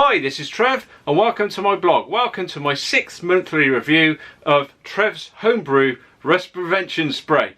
Hi, this is Trev and welcome to my blog. Welcome to my 6th monthly review of Trev's Homebrew Rust Prevention Spray.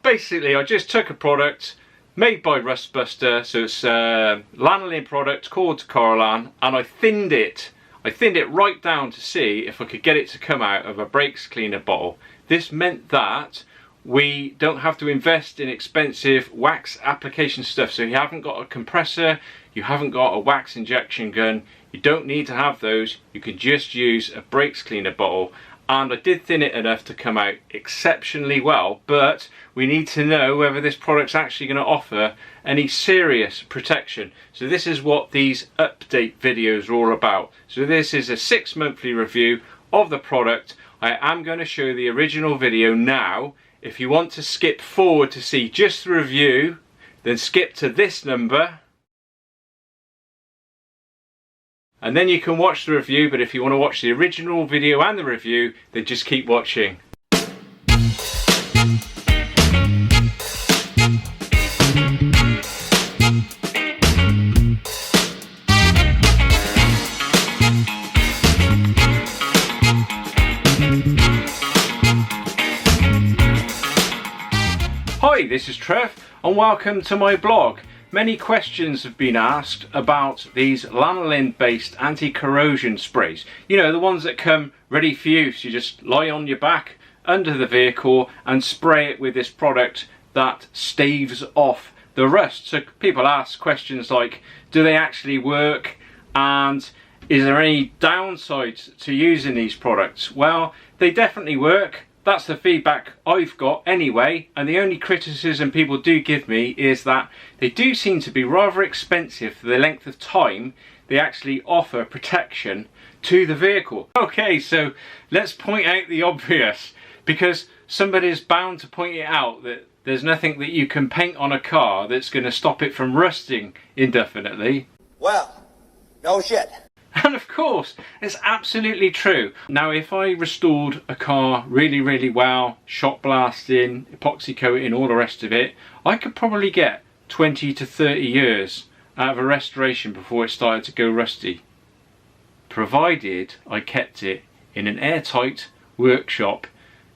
Basically, I just took a product made by Rustbuster, so it's a Lanolin product called Corolan, and I thinned it. I thinned it right down to see if I could get it to come out of a brakes cleaner bottle. This meant that we don't have to invest in expensive wax application stuff. So you haven't got a compressor, you haven't got a wax injection gun, you don't need to have those. You can just use a brakes cleaner bottle. And I did thin it enough to come out exceptionally well, but we need to know whether this product's actually going to offer any serious protection. So this is what these update videos are all about. So this is a 6 monthly review of the product. I am going to show the original video now. If you want to skip forward to see just the review, then skip to this number. And then you can watch the review, but if you want to watch the original video and the review, then just keep watching. Hi, this is Trev and welcome to my blog. Many questions have been asked about these lanolin based anti-corrosion sprays. You know, the ones that come ready for use. You just lie on your back under the vehicle and spray it with this product that staves off the rust. So people ask questions like, do they actually work, and is there any downsides to using these products? Well, they definitely work. That's the feedback I've got anyway, and the only criticism people do give me is that they do seem to be rather expensive for the length of time they actually offer protection to the vehicle. Okay, so let's point out the obvious, because somebody's bound to point it out that there's nothing that you can paint on a car that's going to stop it from rusting indefinitely. Well, no shit. And of course, it's absolutely true. Now, if I restored a car really well, shot blasting, epoxy coating, all the rest of it, I could probably get 20 to 30 years out of a restoration before it started to go rusty, provided I kept it in an airtight workshop,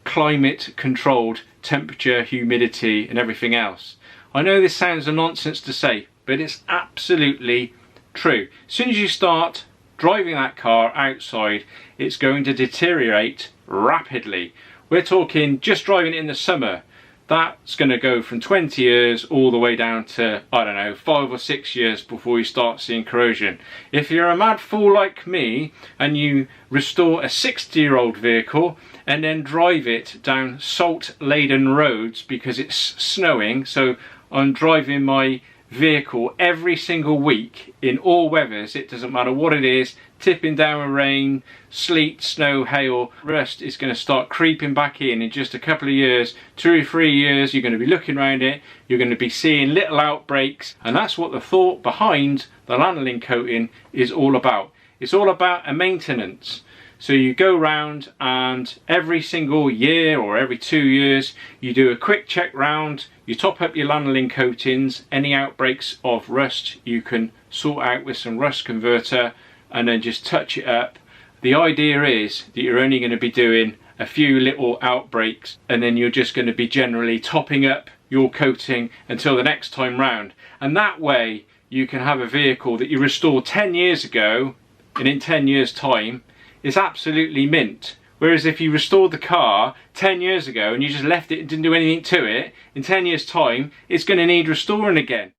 climate controlled, temperature, humidity and everything else. I know this sounds a nonsense to say, but it's absolutely true. As soon as you start driving that car outside, it's going to deteriorate rapidly. We're talking just driving it in the summer, that's going to go from 20 years all the way down to, I don't know, 5 or 6 years before you start seeing corrosion. If you're a mad fool like me and you restore a 60-year-old vehicle and then drive it down salt laden roads because it's snowing, so I'm driving my vehicle every single week in all weathers, it doesn't matter what it is, tipping down with rain, sleet, snow, hail, rust is going to start creeping back in just a couple of years, 2 or 3 years. You're going to be looking around it, you're going to be seeing little outbreaks, and that's what the thought behind the lanolin coating is all about. It's all about a maintenance. So you go round and every single year or every 2 years you do a quick check round, you top up your lanolin coatings, any outbreaks of rust you can sort out with some rust converter and then just touch it up. The idea is that you're only going to be doing a few little outbreaks and then you're just going to be generally topping up your coating until the next time round. And that way you can have a vehicle that you restored 10 years ago and in 10 years time is absolutely mint. Whereas if you restored the car 10 years ago and you just left it and didn't do anything to it, in 10 years time it's going to need restoring again.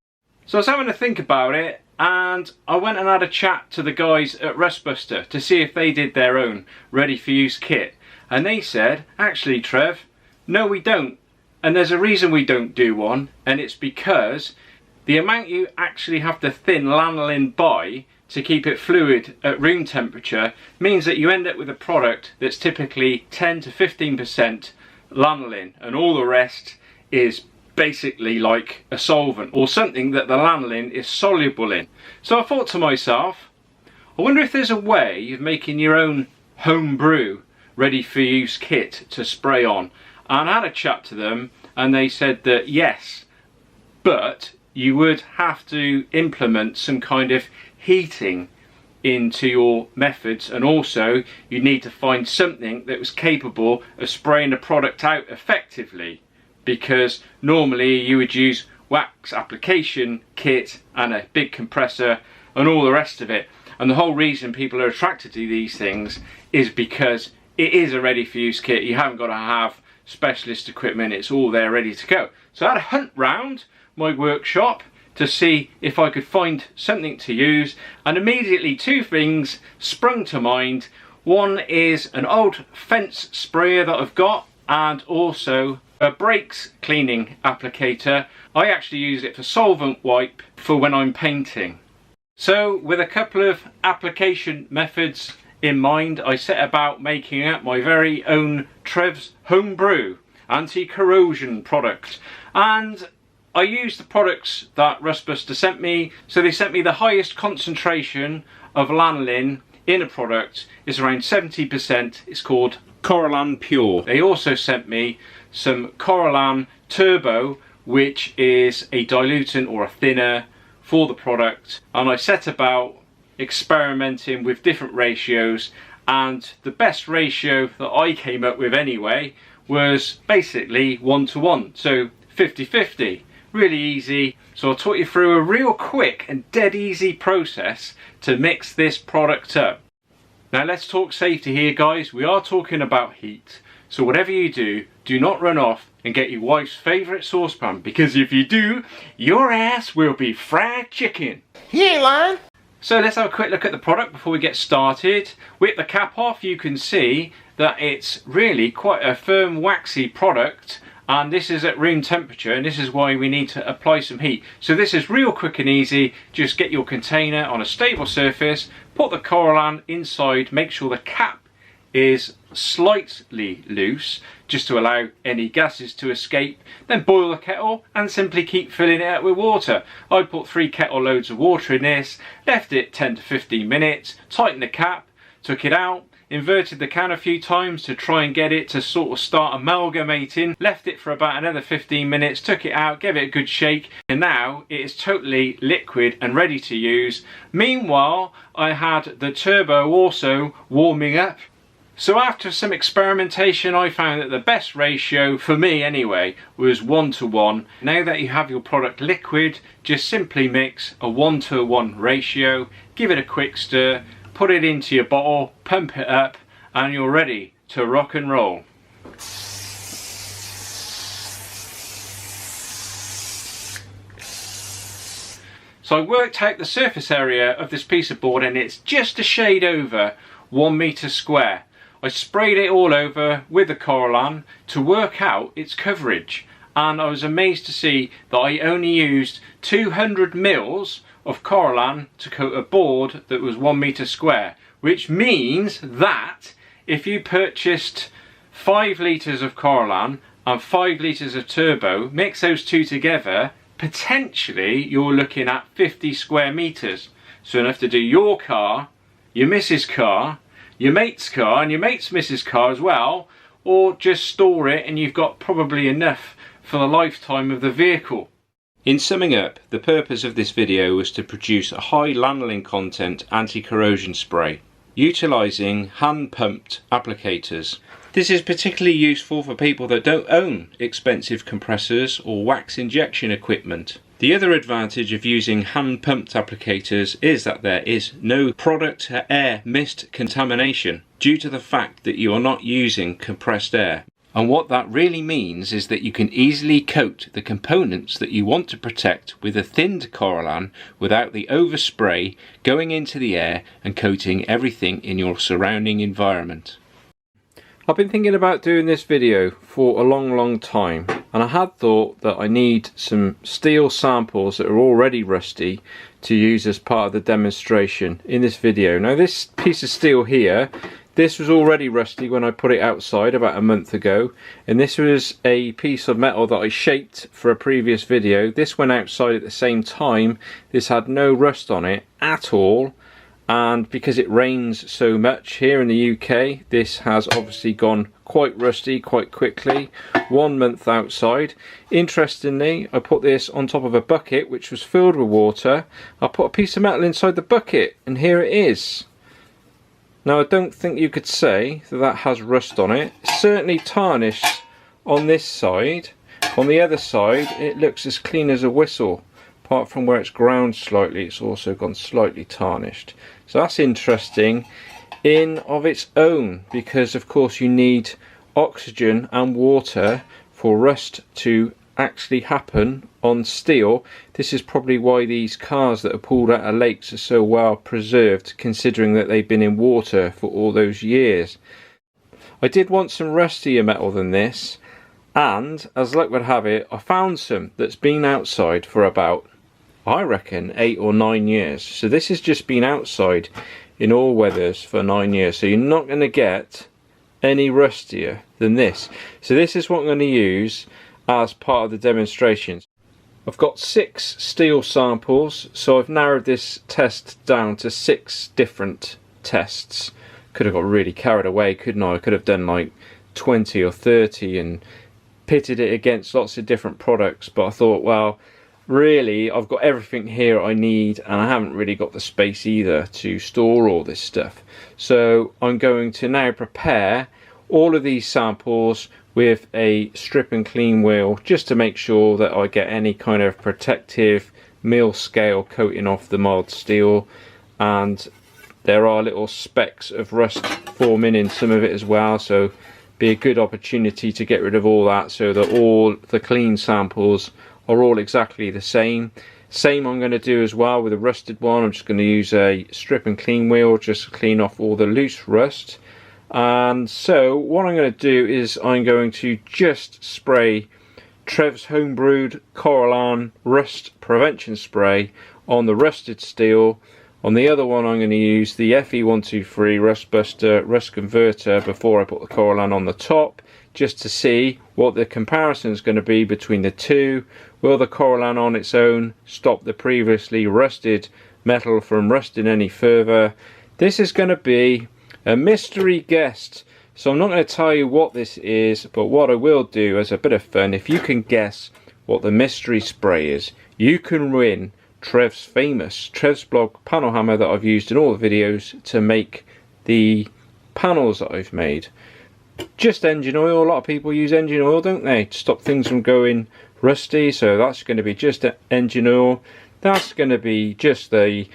So I was having to think about it, and I went and had a chat to the guys at Rustbuster to see if they did their own ready for use kit, and they said, actually Trev, no we don't, and there's a reason we don't do one, and it's because the amount you actually have to thin lanolin by to keep it fluid at room temperature means that you end up with a product that's typically 10 to 15% lanolin, and all the rest is basically like a solvent or something that the lanolin is soluble in. So I thought to myself, I wonder if there's a way of making your own homebrew ready for use kit to spray on. And I had a chat to them and they said that yes, but you would have to implement some kind of heating into your methods, and also you need to find something that was capable of spraying the product out effectively, because normally you would use wax application kit and a big compressor and all the rest of it. And the whole reason people are attracted to these things is because it is a ready for use kit. You haven't got to have specialist equipment, it's all there ready to go. So I had a hunt round my workshop to see if I could find something to use, and immediately two things sprung to mind. One is an old fence sprayer that I've got, and also a brakes cleaning applicator. I actually use it for solvent wipe for when I'm painting. So with a couple of application methods in mind, I set about making up my very own Trev's Homebrew anti-corrosion product, and I used the products that Rustbuster sent me. So they sent me the highest concentration of lanolin in a product is around 70%. It's called Lanolin Pure. They also sent me some Lanolin Turbo, which is a dilutant or a thinner for the product, and I set about experimenting with different ratios, and the best ratio that I came up with anyway was basically 1:1, so 50-50. Really easy. So I'll talk you through a real quick and dead easy process to mix this product up. Now let's talk safety here, guys. We are talking about heat, so whatever you do, do not run off and get your wife's favourite saucepan, because if you do, your ass will be fried chicken. He ain't lying. So let's have a quick look at the product before we get started. With the cap off, you can see that it's really quite a firm, waxy product, and this is at room temperature, and this is why we need to apply some heat. So this is real quick and easy. Just get your container on a stable surface, put the Lanolin inside, make sure the cap is slightly loose just to allow any gases to escape, then boil the kettle and simply keep filling it up with water. I put 3 kettle loads of water in this, left it 10 to 15 minutes, tightened the cap, took it out, inverted the can a few times to try and get it to sort of start amalgamating, left it for about another 15 minutes, took it out, gave it a good shake, and now it is totally liquid and ready to use. Meanwhile, I had the turbo also warming up. So after some experimentation, I found that the best ratio, for me anyway, was 1:1. Now that you have your product liquid, just simply mix a 1:1 ratio, give it a quick stir, put it into your bottle, pump it up, and you're ready to rock and roll. So I worked out the surface area of this piece of board, and it's just a shade over 1 meter square. I sprayed it all over with the Lanolin to work out its coverage, and I was amazed to see that I only used 200 mils of Lanolin to coat a board that was 1 meter square, which means that if you purchased 5 litres of Lanolin and 5 litres of turbo, mix those two together, potentially you're looking at 50 square meters. So enough to do your car, your missus' car, your mate's car, and your mate's missus' car as well, or just store it and you've got probably enough for the lifetime of the vehicle. In summing up, the purpose of this video was to produce a high lanolin content anti-corrosion spray, utilising hand-pumped applicators. This is particularly useful for people that don't own expensive compressors or wax injection equipment. The other advantage of using hand-pumped applicators is that there is no product-to-air mist contamination due to the fact that you are not using compressed air. And what that really means is that you can easily coat the components that you want to protect with a thinned Lanolin without the overspray going into the air and coating everything in your surrounding environment. I've been thinking about doing this video for a long time, and I had thought that I need some steel samples that are already rusty to use as part of the demonstration in this video. Now this piece of steel here, this was already rusty when I put it outside about a month ago, and this was a piece of metal that I shaped for a previous video. This went outside at the same time. This had no rust on it at all, and because it rains so much here in the UK, this has obviously gone quite rusty quite quickly. 1 month outside. Interestingly, I put this on top of a bucket which was filled with water. I put a piece of metal inside the bucket and here it is. Now I don't think you could say that that has rust on it. It's certainly tarnished on this side. On the other side it looks as clean as a whistle. Apart from where it's ground slightly, it's also gone slightly tarnished. So that's interesting in of its own, because of course you need oxygen and water for rust to actually happen on steel. This is probably why these cars that are pulled out of lakes are so well preserved, considering that they've been in water for all those years. I did want some rustier metal than this, and as luck would have it, I found some that's been outside for about, I reckon, 8 or 9 years. So this has just been outside in all weathers for 9 years. So you're not going to get any rustier than this. So this is what I'm going to use as part of the demonstrations. I've got 6 steel samples, so I've narrowed this test down to 6 different tests. Could have got really carried away, couldn't I? I could have done like 20 or 30 and pitted it against lots of different products, but I thought, well, really I've got everything here I need and I haven't really got the space either to store all this stuff. So I'm going to now prepare all of these samples with a strip and clean wheel, just to make sure that I get any kind of protective mill scale coating off the mild steel, and there are little specks of rust forming in some of it as well, so be a good opportunity to get rid of all that so that all the clean samples are all exactly the same. Same I'm going to do as well with a rusted one. I'm just going to use a strip and clean wheel just to clean off all the loose rust. And so what I'm going to do is I'm going to just spray Trev's homebrewed Lanolin rust prevention spray on the rusted steel. On the other one I'm going to use the FE123 rust buster rust converter before I put the Lanolin on the top, just to see what the comparison is going to be between the two. Will the Lanolin on its own stop the previously rusted metal from rusting any further? This is going to be a mystery guest, so I'm not going to tell you what this is, but what I will do as a bit of fun, if you can guess what the mystery spray is, you can win Trev's blog panel hammer that I've used in all the videos to make the panels that I've made. Just engine oil. A lot of people use engine oil, don't they, to stop things from going rusty, so that's going to be just engine oil. That's going to be just the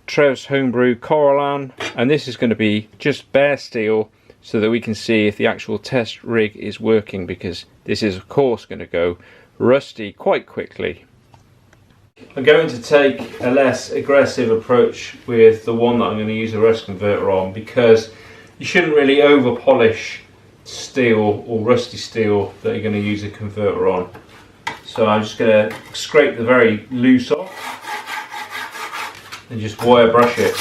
Trev's homebrew Lanolin, and this is going to be just bare steel, so that we can see if the actual test rig is working, because this is of course going to go rusty quite quickly. I'm going to take a less aggressive approach with the one that I'm going to use the rust converter on, because you shouldn't really over polish steel or rusty steel that you're going to use a converter on. So I'm just going to scrape the very loose off and just wire brush it.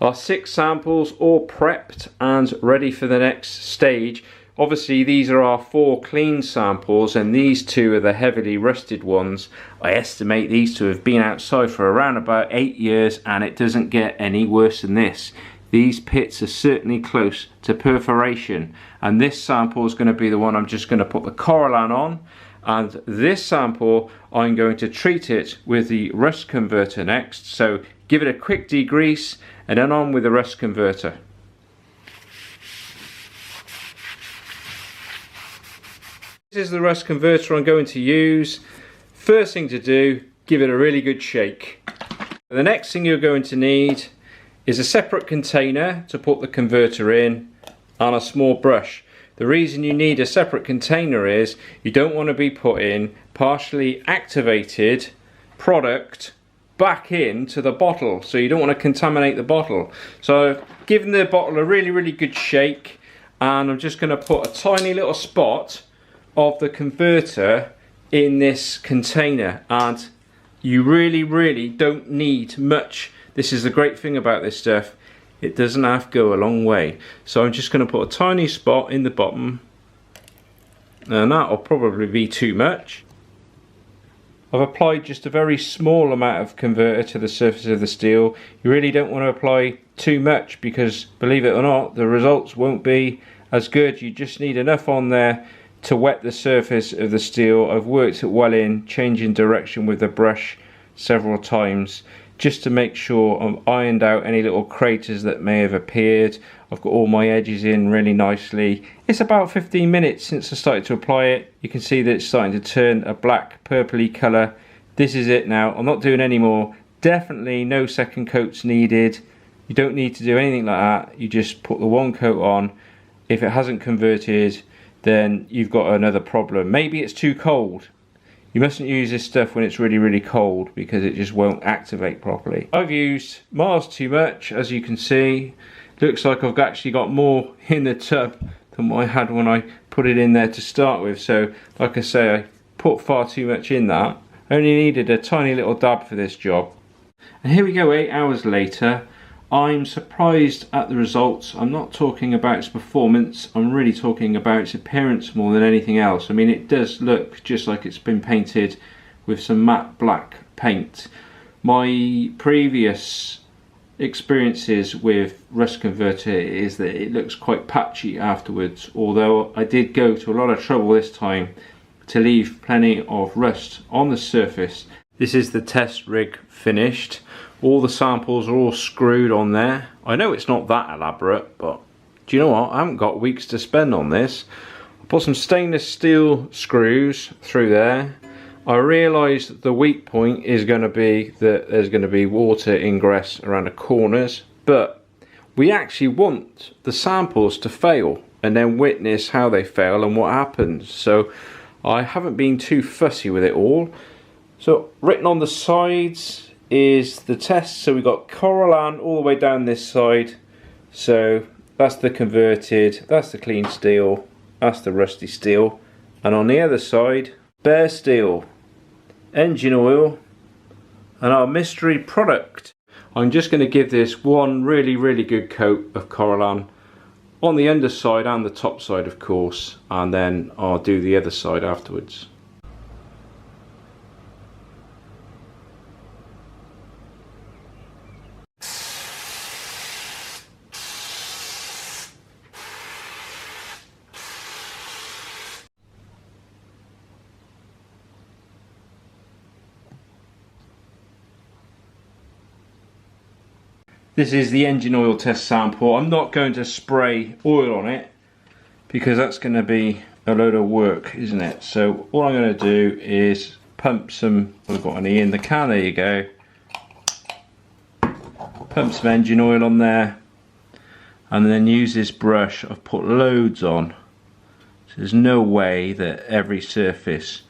Our 6 samples all prepped and ready for the next stage. Obviously these are our 4 clean samples, and these 2 are the heavily rusted ones. I estimate these 2 have been outside for around about 8 years, and it doesn't get any worse than this. These pits are certainly close to perforation, and this sample is going to be the one I'm just going to put the Lanolin on, and this sample I'm going to treat it with the rust converter next. So give it a quick degrease and then on with the rust converter. This is the rust converter I'm going to use. First thing to do, give it a really good shake. The next thing you're going to need is a separate container to put the converter in and a small brush. The reason you need a separate container is you don't want to be putting partially activated product back into the bottle, so you don't want to contaminate the bottle. So I've given the bottle a really good shake, and I'm just going to put a tiny little spot of the converter in this container, and you really don't need much. This is the great thing about this stuff, it doesn't have to go a long way. So I'm just going to put a tiny spot in the bottom, and that'll probably be too much. I've applied just a very small amount of converter to the surface of the steel. You really don't want to apply too much because, believe it or not, the results won't be as good. You just need enough on there to wet the surface of the steel. I've worked it well in, changing direction with the brush several times just to make sure I've ironed out any little craters that may have appeared. I've got all my edges in really nicely. It's about 15 minutes since I started to apply it. You can see that it's starting to turn a black purpley colour. This is it now. I'm not doing any more. Definitely no second coats needed. You don't need to do anything like that. You just put the one coat on. If it hasn't converted, then you've got another problem. Maybe it's too cold. You mustn't use this stuff when it's really, really cold because it just won't activate properly. I've used miles too much, as you can see. Looks like I've actually got more in the tub than what I had when I put it in there to start with. So, like I say, I put far too much in that. I only needed a tiny little dab for this job. And here we go, 8 hours later. I'm surprised at the results. I'm not talking about its performance, I'm really talking about its appearance more than anything else. I mean, it does look just like it's been painted with some matte black paint. My previous experiences with rust converter is that it looks quite patchy afterwards, although I did go to a lot of trouble this time to leave plenty of rust on the surface. This is the test rig finished. All the samples are all screwed on there. I know it's not that elaborate, but do you know what? I haven't got weeks to spend on this. I put some stainless steel screws through there. I realised the weak point is going to be that there's going to be water ingress around the corners, but we actually want the samples to fail and then witness how they fail and what happens. So I haven't been too fussy with it all. So written on the sides is the test. So we've got Lanolin all the way down this side. So that's the converted, that's the clean steel, that's the rusty steel. And on the other side, bare steel, engine oil, and our mystery product. I'm just going to give this one really, really good coat of Lanolin on the underside and the top side, of course, and then I'll do the other side afterwards. This is the engine oil test sample. I'm not going to spray oil on it because that's going to be a load of work, isn't it? So all I'm going to do is pump some, I've got any in the can, there you go. Pump some engine oil on there and then use this brush. I've put loads on. So there's no way that every surface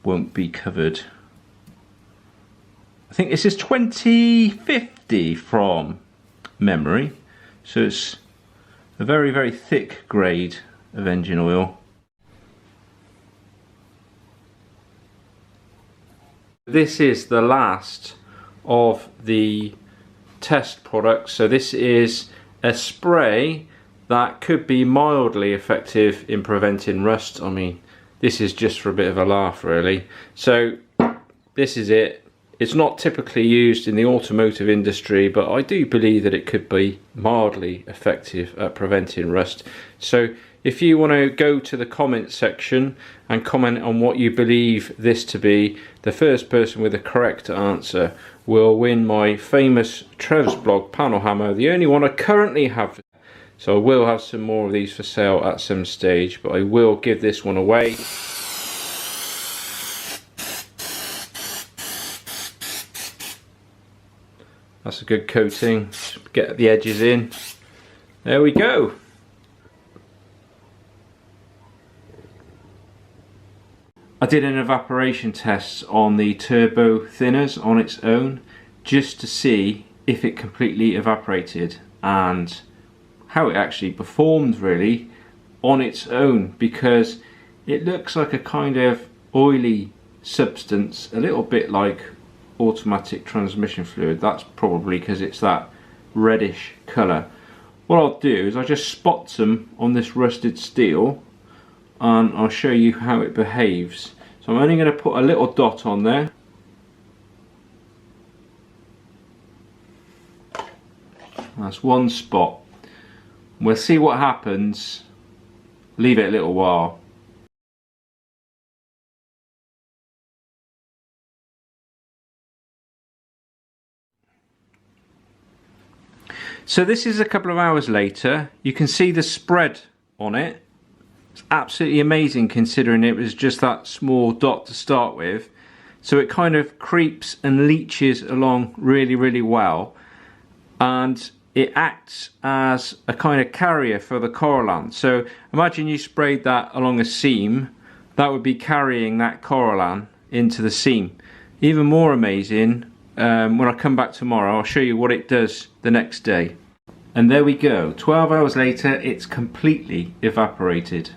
won't be covered. I think this is 2050 from memory, so it's a very, very thick grade of engine oil. This is the last of the test products. So this is a spray that could be mildly effective in preventing rust. I mean, this is just for a bit of a laugh, really. So this is it. It's not typically used in the automotive industry, but I do believe that it could be mildly effective at preventing rust. So if you want to go to the comments section and comment on what you believe this to be, the first person with the correct answer will win my famous Trev's blog panel hammer, the only one I currently have. So I will have some more of these for sale at some stage, but I will give this one away. That's a good coating. Just get the edges in. There we go. I did an evaporation test on the turbo thinners on its own just to see if it completely evaporated and how it actually performed really on its own, because it looks like a kind of oily substance, a little bit like automatic transmission fluid. That's probably because it's that reddish colour. What I'll do is I'll just spot some on this rusted steel and I'll show you how it behaves. So I'm only going to put a little dot on there That's one spot. We'll see what happens. Leave it a little while. So this is a couple of hours later. You can see the spread on it. It's absolutely amazing considering it was just that small dot to start with. So it kind of creeps and leaches along really, really well. And it acts as a kind of carrier for the coralline. So imagine you sprayed that along a seam. That would be carrying that coralline into the seam. Even more amazing, when I come back tomorrow, I'll show you what it does the next day. And there we go, 12 hours later, it's completely evaporated.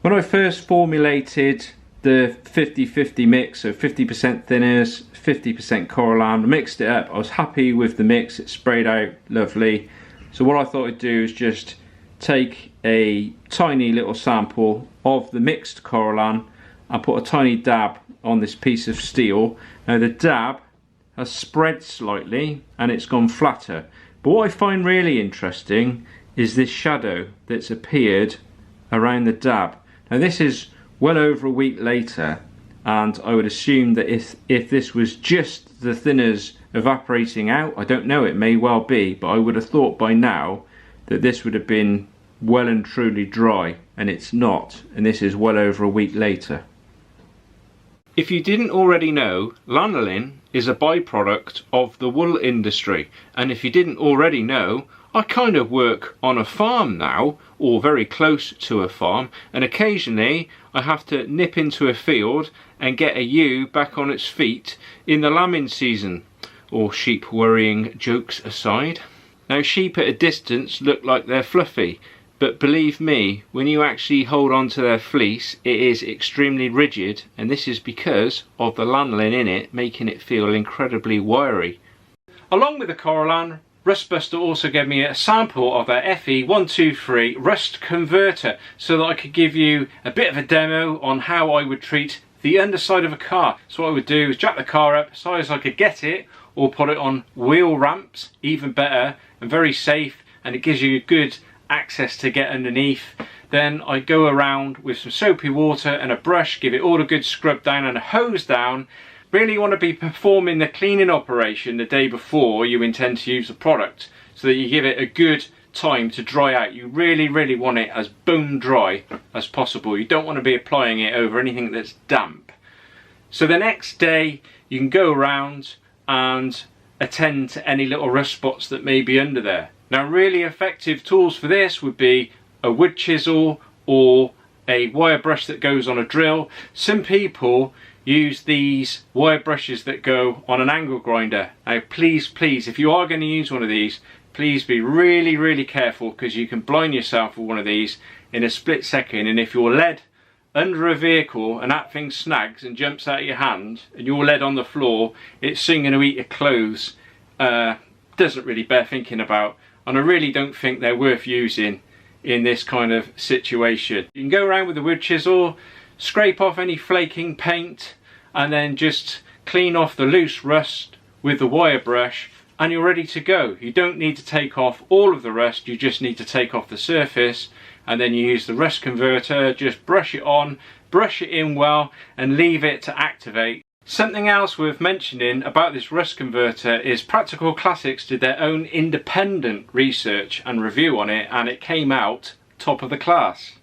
When I first formulated the 50-50 mix, so 50% thinners, 50% coralline, mixed it up, I was happy with the mix, it sprayed out lovely. So what I thought I'd do is just take a tiny little sample of the mixed coralline and put a tiny dab on this piece of steel. Now the dab has spread slightly and it's gone flatter. But what I find really interesting is this shadow that's appeared around the dab. Now this is well over a week later, and I would assume that if this was just the thinners evaporating out, I don't know, it may well be, but I would have thought by now that this would have been well and truly dry, and it's not, and this is well over a week later. If you didn't already know, lanolin is a byproduct of the wool industry, and if you didn't already know, I kind of work on a farm now, or very close to a farm, and occasionally I have to nip into a field and get a ewe back on its feet in the lambing season. Or sheep worrying jokes aside. Now sheep at a distance look like they're fluffy, but believe me, when you actually hold on to their fleece, it is extremely rigid, and this is because of the lanolin in it, making it feel incredibly wiry. Along with the coralline, Rustbuster also gave me a sample of their FE123 rust converter so that I could give you a bit of a demo on how I would treat the underside of a car. So what I would do is jack the car up as high as I could get it, or put it on wheel ramps, even better, and very safe, and it gives you good access to get underneath. Then I go around with some soapy water and a brush, give it all a good scrub down and a hose down. Really want to be performing the cleaning operation the day before you intend to use the product, so that you give it a good time to dry out. You really want it as bone dry as possible. You don't want to be applying it over anything that's damp. So the next day you can go around and attend to any little rust spots that may be under there. Now really effective tools for this would be a wood chisel or a wire brush that goes on a drill. Some people use these wire brushes that go on an angle grinder. Now please, if you are going to use one of these, please be really careful, because you can blind yourself with one of these in a split second, and if you're led under a vehicle and that thing snags and jumps out of your hand and you're led on the floor, it's soon going to eat your clothes. Doesn't really bear thinking about, and I really don't think they're worth using in this kind of situation. You can go around with the wood chisel, scrape off any flaking paint, and then just clean off the loose rust with the wire brush, and you're ready to go. You don't need to take off all of the rust, you just need to take off the surface, and then you use the rust converter, just brush it on, brush it in well, and leave it to activate. Something else worth mentioning about this rust converter is Practical Classics did their own independent research and review on it, and it came out top of the class.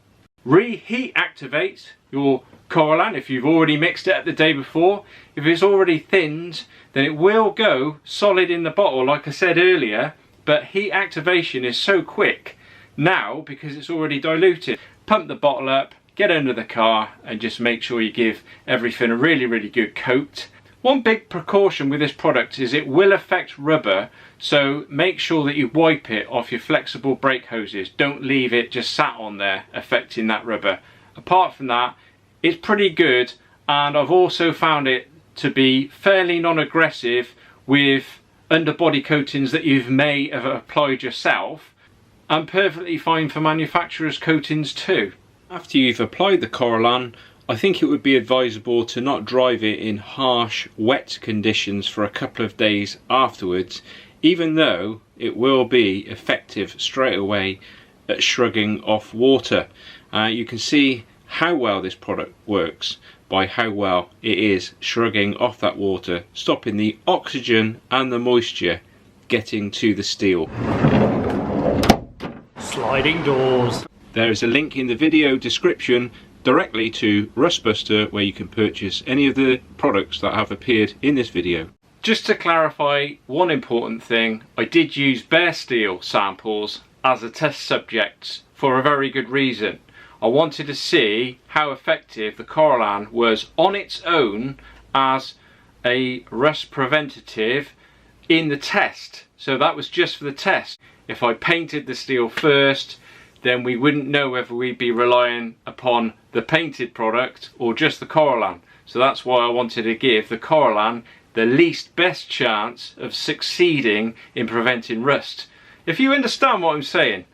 Reheat activate your coralline if you've already mixed it up the day before. If it's already thinned, then it will go solid in the bottle like I said earlier, but heat activation is so quick now because it's already diluted. Pump the bottle up, get under the car, and just make sure you give everything a really good coat. One big precaution with this product is it will affect rubber, so make sure that you wipe it off your flexible brake hoses. Don't leave it just sat on there affecting that rubber. Apart from that, it's pretty good, and I've also found it to be fairly non-aggressive with underbody coatings that you may have applied yourself, and perfectly fine for manufacturer's coatings too. After you've applied the coralline, I think it would be advisable to not drive it in harsh, wet conditions for a couple of days afterwards. even though it will be effective straight away at shrugging off water. You can see how well this product works by how well it is shrugging off that water, stopping the oxygen and the moisture getting to the steel. Sliding doors. There is a link in the video description directly to Rustbuster where you can purchase any of the products that have appeared in this video. Just to clarify one important thing, I did use bare steel samples as a test subject for a very good reason. I wanted to see how effective the Lanolin was on its own as a rust preventative in the test. So that was just for the test. If I painted the steel first, then we wouldn't know whether we'd be relying upon the painted product or just the Lanolin. So that's why I wanted to give the Lanolin the least best chance of succeeding in preventing rust. If you understand what I'm saying.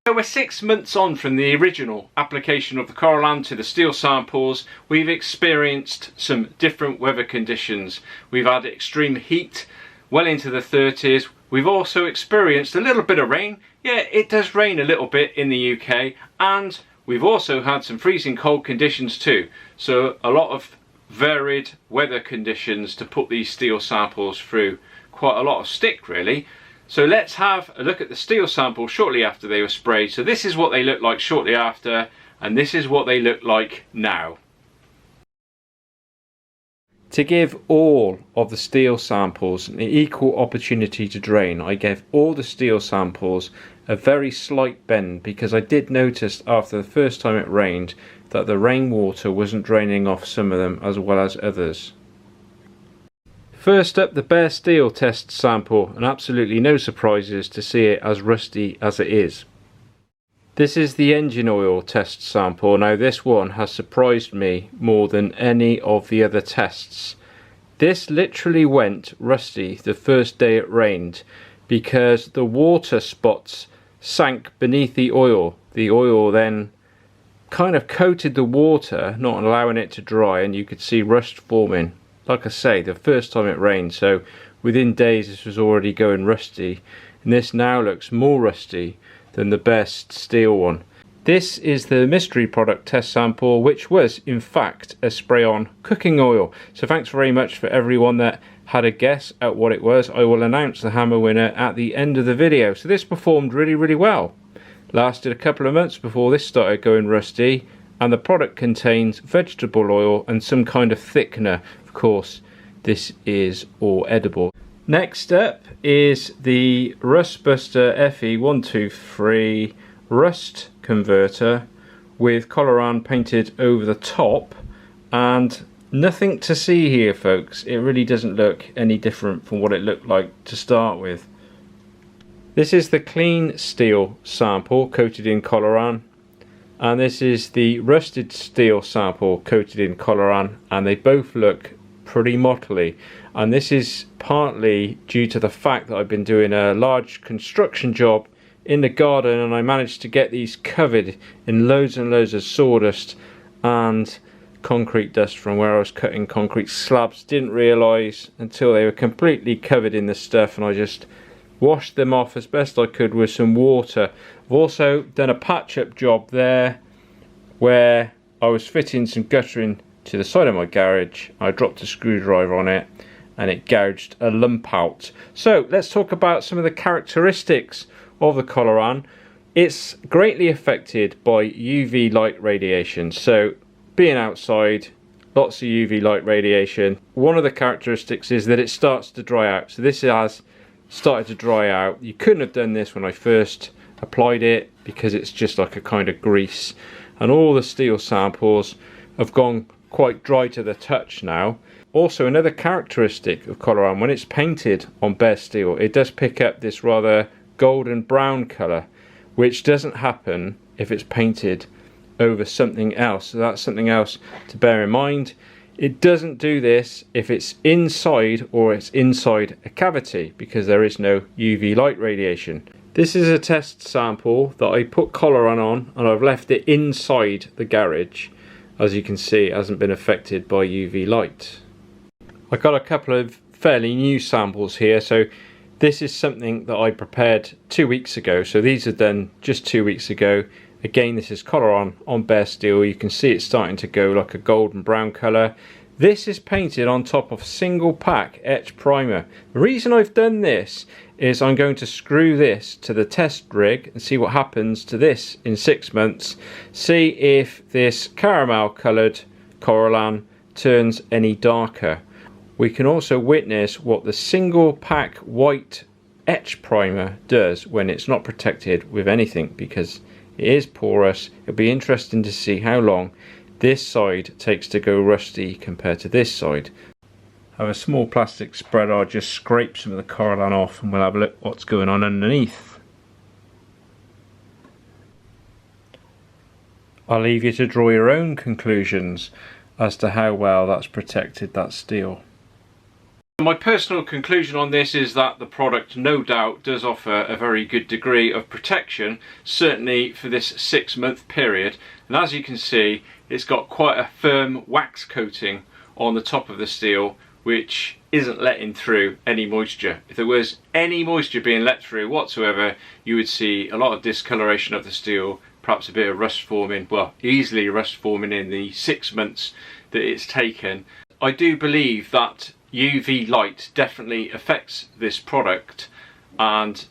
So we're 6 months on from the original application of the Lanolin to the steel samples. We've experienced some different weather conditions. We've had extreme heat, well into the 30s. We've also experienced a little bit of rain. Yeah, it does rain a little bit in the UK, and we've also had some freezing cold conditions too. So a lot of varied weather conditions to put these steel samples through quite a lot of stick really. So let's have a look at the steel sample shortly after they were sprayed. So this is what they look like shortly after, and this is what they look like now. To give all of the steel samples an equal opportunity to drain, I gave all the steel samples a very slight bend because I did notice after the first time it rained that the rainwater wasn't draining off some of them as well as others. First up, the bare steel test sample, and absolutely no surprises to see it as rusty as it is. This is the engine oil test sample. Now this one has surprised me more than any of the other tests. This literally went rusty the first day it rained because the water spots sank beneath the oil. The oil then kind of coated the water, not allowing it to dry, and you could see rust forming. Like I say, the first time it rained, so within days this was already going rusty, and this now looks more rusty than the best steel one. This is the mystery product test sample, which was in fact a spray-on cooking oil. So thanks very much for everyone that had a guess at what it was. I will announce the hammer winner at the end of the video. So this performed really well. Lasted a couple of months before this started going rusty, and the product contains vegetable oil and some kind of thickener. Of course, this is all edible. Next up is the Rustbuster FE123 rust converter with Lanolin painted over the top, and nothing to see here, folks. It really doesn't look any different from what it looked like to start with. This is the clean steel sample coated in Lanolin, and this is the rusted steel sample coated in Lanolin, and they both look pretty motley. And this is partly due to the fact that I've been doing a large construction job in the garden, and I managed to get these covered in loads and loads of sawdust and concrete dust from where I was cutting concrete slabs. Didn't realise until they were completely covered in the stuff, and I just washed them off as best I could with some water. I've also done a patch-up job there where I was fitting some guttering to the side of my garage. I dropped a screwdriver on it and it gouged a lump out. So let's talk about some of the characteristics of the Lanolin. It's greatly affected by UV light radiation. So being outside, lots of UV light radiation. One of the characteristics is that it starts to dry out. So this has started to dry out. You couldn't have done this when I first applied it because it's just like a kind of grease, and all the steel samples have gone quite dry to the touch now. Also, another characteristic of Lanolin, when it's painted on bare steel, it does pick up this rather golden brown colour, which doesn't happen if it's painted over something else. So that's something else to bear in mind. It doesn't do this if it's inside or it's inside a cavity, because there is no UV light radiation. This is a test sample that I put Lanolin on, and I've left it inside the garage. As you can see, it hasn't been affected by UV light. I got a couple of fairly new samples here. So This is something that I prepared 2 weeks ago, so these are done just 2 weeks ago. Again, this is Coloron on bare steel. You can see it's starting to go like a golden brown colour. This is painted on top of single pack etch primer. The reason I've done this is I'm going to screw this to the test rig and see what happens to this in 6 months. See if this caramel coloured Coloran turns any darker. We can also witness what the single pack white etch primer does when it's not protected with anything, because it is porous. It'll be interesting to see how long this side takes to go rusty compared to this side. I have a small plastic spreader. I'll just scrape some of the Coloran off and we'll have a look what's going on underneath. I'll leave you to draw your own conclusions as to how well that's protected that steel. My personal conclusion on this is that the product no doubt does offer a very good degree of protection, certainly for this 6 month period, and as you can see it's got quite a firm wax coating on the top of the steel which isn't letting through any moisture. If there was any moisture being let through whatsoever, you would see a lot of discoloration of the steel, perhaps a bit of rust forming, well, easily rust forming in the 6 months that it's taken. I do believe that UV light definitely affects this product, and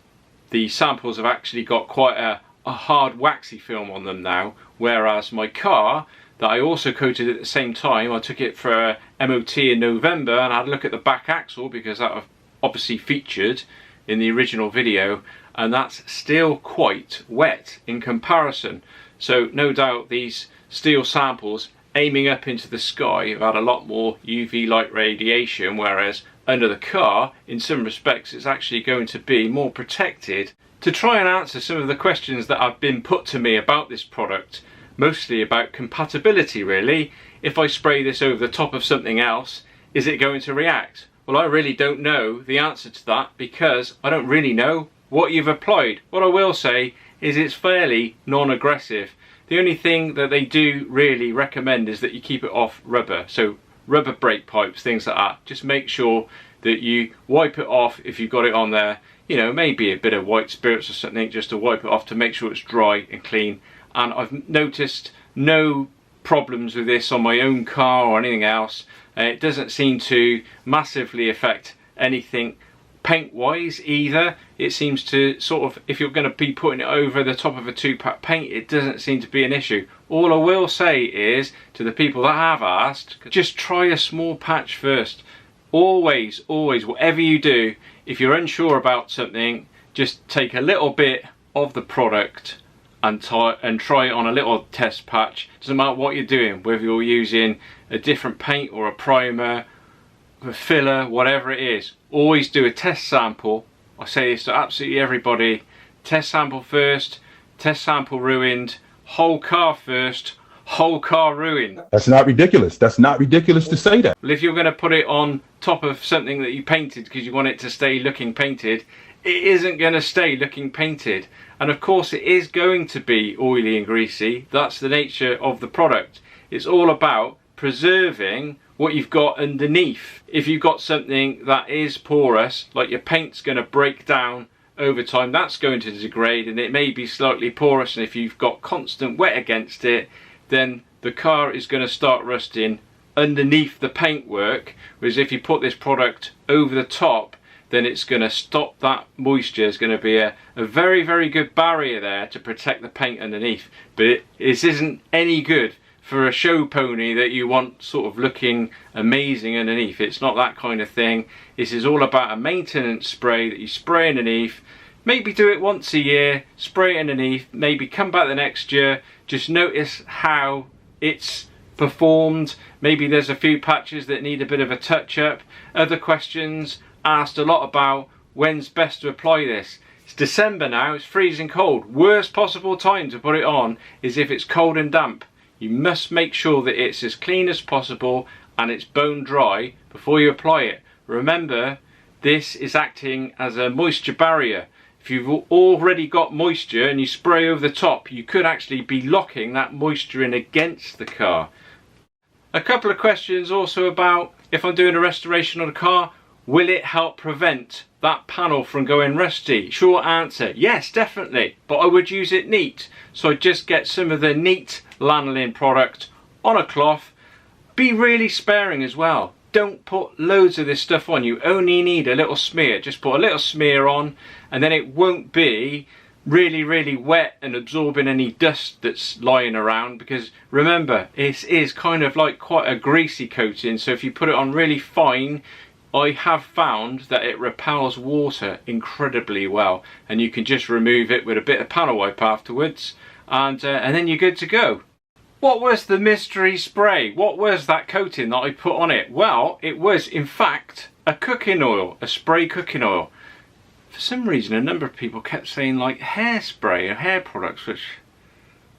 the samples have actually got quite a hard waxy film on them now, whereas my car that I also coated at the same time, I took it for a MOT in November and I had a look at the back axle because that was obviously featured in the original video, and that's still quite wet in comparison. So no doubt these steel samples aiming up into the sky have had a lot more UV light radiation, whereas under the car in some respects it's actually going to be more protected. To try and answer some of the questions that have been put to me about this product, mostly about compatibility really, if I spray this over the top of something else, is it going to react? Well, I really don't know the answer to that because I don't really know what you've applied. What I will say is it's fairly non-aggressive. The only thing that they do really recommend is that you keep it off rubber, so rubber brake pipes, things like that. Just make sure that you wipe it off if you've got it on there, you know, maybe a bit of white spirits or something just to wipe it off to make sure it's dry and clean. And I've noticed no problems with this on my own car or anything else. It doesn't seem to massively affect anything paint wise either. It seems to sort of, if you're going to be putting it over the top of a 2-pack paint, it doesn't seem to be an issue. All I will say is to the people that have asked, just try a small patch first. Always whatever you do, if you're unsure about something, just take a little bit of the product and try it on a little test patch. Doesn't matter what you're doing, whether you're using a different paint or a primer, a filler, whatever it is. Always do a test sample. I say this to absolutely everybody. Test sample first, test sample ruined, whole car first, whole car ruined. That's not ridiculous. That's not ridiculous to say that. Well, if you're going to put it on top of something that you painted because you want it to stay looking painted, it isn't going to stay looking painted. And of course it is going to be oily and greasy. That's the nature of the product. It's all about preserving what you've got underneath. If you've got something that is porous, like your paint's going to break down over time, that's going to degrade and it may be slightly porous, and if you've got constant wet against it, then the car is going to start rusting underneath the paintwork. Whereas if you put this product over the top, then it's going to stop that moisture. It's going to be a very good barrier there to protect the paint underneath. But this isn't any good for a show pony that you want sort of looking amazing underneath. It's not that kind of thing. This is all about a maintenance spray that you spray underneath. Maybe do it once a year, spray it underneath, maybe come back the next year, just notice how it's performed. Maybe there's a few patches that need a bit of a touch up. Other questions asked a lot about when's best to apply this. It's December now, it's freezing cold. Worst possible time to put it on is if it's cold and damp. You must make sure that it's as clean as possible and it's bone dry before you apply it. Remember, this is acting as a moisture barrier. If you've already got moisture and you spray over the top, you could actually be locking that moisture in against the car. A couple of questions also about if I'm doing a restoration on a car, Will it help prevent that panel from going rusty? Short answer, yes, definitely. But I would use it neat. So I'd just get some of the neat lanolin product on a cloth. Be really sparing as well. Don't put loads of this stuff on. You only need a little smear. Just put a little smear on, and then it won't be really wet and absorbing any dust that's lying around, because remember, it is kind of like quite a greasy coating. So if you put it on really fine, I have found that it repels water incredibly well, and you can just remove it with a bit of panel wipe afterwards, and then you're good to go. What was the mystery spray? What was that coating that I put on it? Well, it was in fact a cooking oil, a spray cooking oil. For some reason, a number of people kept saying like hairspray or hair products, which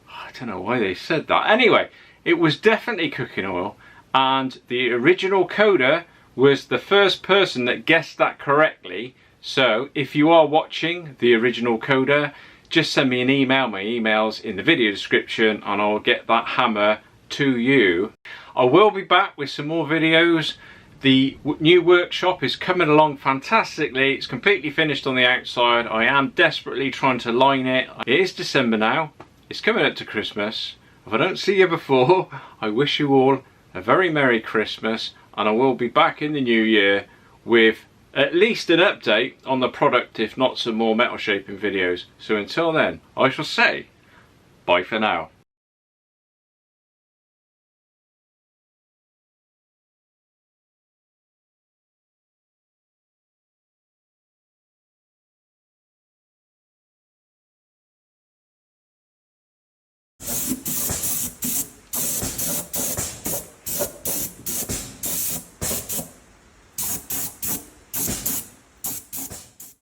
I don't know why they said that. Anyway, it was definitely cooking oil, and the original coder was the first person that guessed that correctly. So if you are watching the original coder, just send me an email. My email's in the video description, and I'll get that hammer to you. I will be back with some more videos. The new workshop is coming along fantastically. It's completely finished on the outside. I am desperately trying to line it. It is December now. It's coming up to Christmas. If I don't see you before, I wish you all a very Merry Christmas, and I will be back in the new year with at least an update on the product, if not some more metal shaping videos. So until then, I shall say bye for now.